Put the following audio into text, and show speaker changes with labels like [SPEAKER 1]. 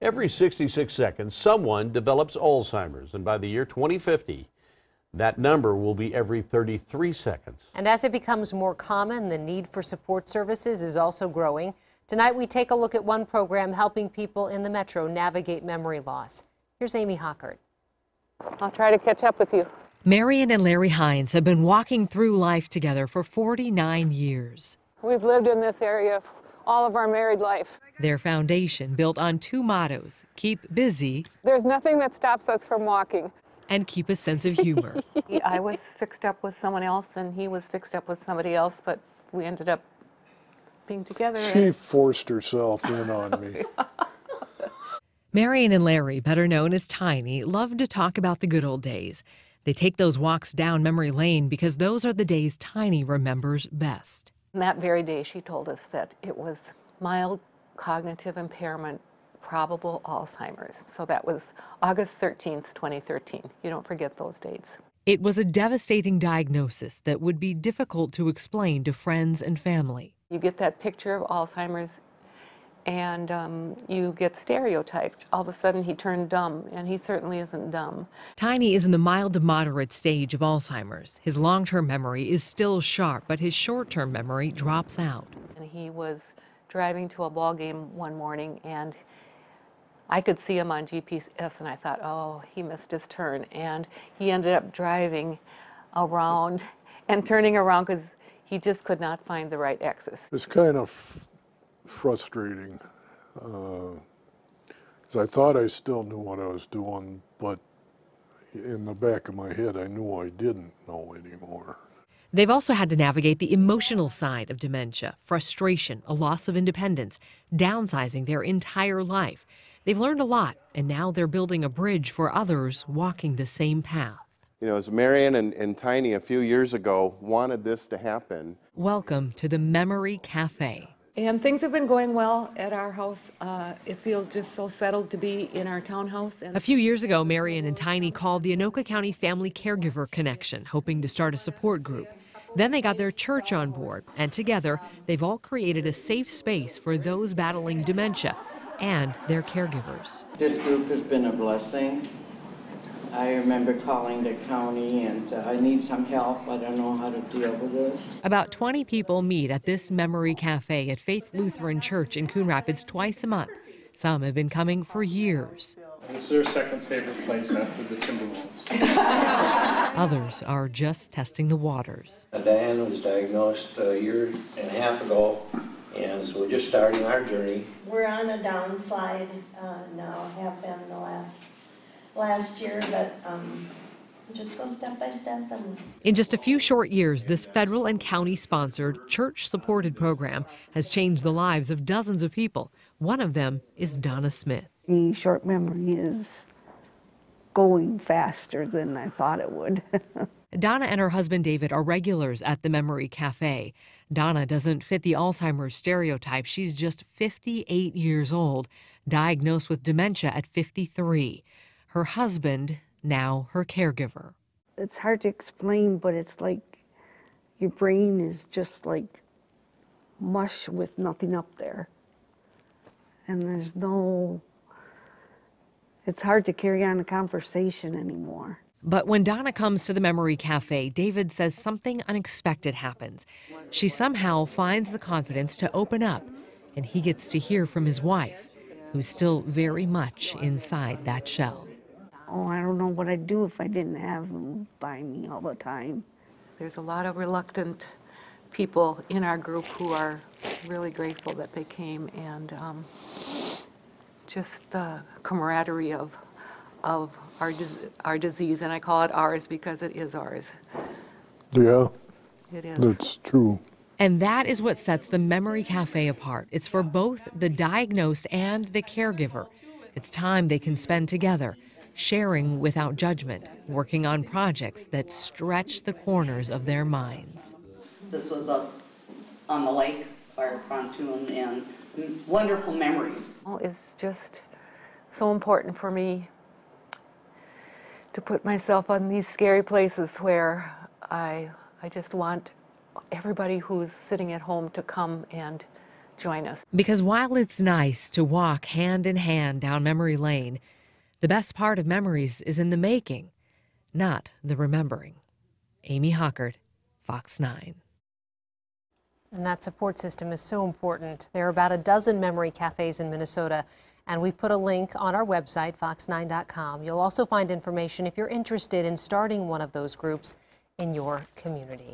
[SPEAKER 1] Every 66 seconds, someone develops Alzheimer's, and by the year 2050, that number will be every 33 seconds.
[SPEAKER 2] And as it becomes more common, the need for support services is also growing. Tonight, we take a look at one program helping people in the metro navigate memory loss. Here's Amy Hockert.
[SPEAKER 3] I'll try to catch up with you.
[SPEAKER 4] Marion and Larry Hines have been walking through life together for 49 years.
[SPEAKER 3] We've lived in this area all of our married life.
[SPEAKER 4] Their foundation built on two mottos: keep busy.
[SPEAKER 3] There's nothing that stops us from walking.
[SPEAKER 4] And keep a sense of humor.
[SPEAKER 3] I was fixed up with someone else and he was fixed up with somebody else, but we ended up being together.
[SPEAKER 5] She forced herself in on me.
[SPEAKER 4] Marion and Larry, better known as Tiny, love to talk about the good old days. They take those walks down memory lane because those are the days Tiny remembers best.
[SPEAKER 3] That very day she told us that it was mild cognitive impairment, probable Alzheimer's. So that was August 13th, 2013. You don't forget those dates.
[SPEAKER 4] It was a devastating diagnosis that would be difficult to explain to friends and family.
[SPEAKER 3] You get that picture of Alzheimer's and you get stereotyped. All of a sudden he turned dumb, and he certainly isn't dumb.
[SPEAKER 4] Tiny is in the mild to moderate stage of Alzheimer's. His long-term memory is still sharp, but his short-term memory drops out.
[SPEAKER 3] And he was driving to a ball game one morning, and I could see him on GPS, and I thought, oh, he missed his turn. And he ended up driving around and turning around because he just could not find the right exit.
[SPEAKER 5] It's kind of frustrating, because I thought I still knew what I was doing, but in the back of my head I knew I didn't know anymore.
[SPEAKER 4] They've also had to navigate the emotional side of dementia: frustration, a loss of independence, downsizing their entire life. They've learned a lot, and now they're building a bridge for others walking the same path.
[SPEAKER 6] You know, as Marion and Tiny a few years ago wanted this to happen.
[SPEAKER 4] Welcome to the Memory Café.
[SPEAKER 3] And things have been going well at our house. It feels just so settled to be in our townhouse.
[SPEAKER 4] A few years ago, Marion and Tiny called the Anoka County Family Caregiver Connection, hoping to start a support group. Then they got their church on board, and together they've all created a safe space for those battling dementia and their caregivers.
[SPEAKER 7] This group has been a blessing. I remember calling the county and said, I need some help. I don't know how to deal with this.
[SPEAKER 4] About 20 people meet at this Memory Café at Faith Lutheran Church in Coon Rapids twice a month. Some have been coming for years.
[SPEAKER 8] It's their second favorite place after the Timberwolves.
[SPEAKER 4] Others are just testing the waters.
[SPEAKER 9] Diane was diagnosed a year and a half ago, and so we're just starting our journey.
[SPEAKER 10] We're on a downslide now, have been the last year, but just go step by step.
[SPEAKER 4] In just a few short years, this federal and county-sponsored, church-supported program has changed the lives of dozens of people. One of them is Donna Smith.
[SPEAKER 11] The short memory is going faster than I thought it would.
[SPEAKER 4] Donna and her husband David are regulars at the Memory Café. Donna doesn't fit the Alzheimer's stereotype. She's just 58 years old, diagnosed with dementia at 53. Her husband, now her caregiver.
[SPEAKER 11] It's hard to explain, but it's like your brain is just like mush with nothing up there. And there's no, it's hard to carry on a conversation anymore.
[SPEAKER 4] But when Donna comes to the Memory Café, David says something unexpected happens. She somehow finds the confidence to open up, and he gets to hear from his wife, who's still very much inside that shell.
[SPEAKER 11] Oh, I don't know what I'd do if I didn't have him by me all the time.
[SPEAKER 3] There's a lot of reluctant people in our group who are really grateful that they came, and just the camaraderie of our disease, and I call it ours because it is ours.
[SPEAKER 5] Yeah,
[SPEAKER 3] it is.
[SPEAKER 5] That's true.
[SPEAKER 4] And that is what sets the Memory Café apart. It's for both the diagnosed and the caregiver. It's time they can spend together, sharing without judgment, working on projects that stretch the corners of their minds.
[SPEAKER 12] This was us on the lake, our pontoon, and wonderful memories.
[SPEAKER 3] Oh, it's just so important for me to put myself on these scary places where I just want everybody who's sitting at home to come and join us.
[SPEAKER 4] Because while it's nice to walk hand in hand down memory lane, the best part of memories is in the making, not the remembering. Amy Hockert, Fox 9.
[SPEAKER 2] And that support system is so important. There are about a dozen memory cafes in Minnesota, and we put a link on our website, fox9.com. You'll also find information if you're interested in starting one of those groups in your community.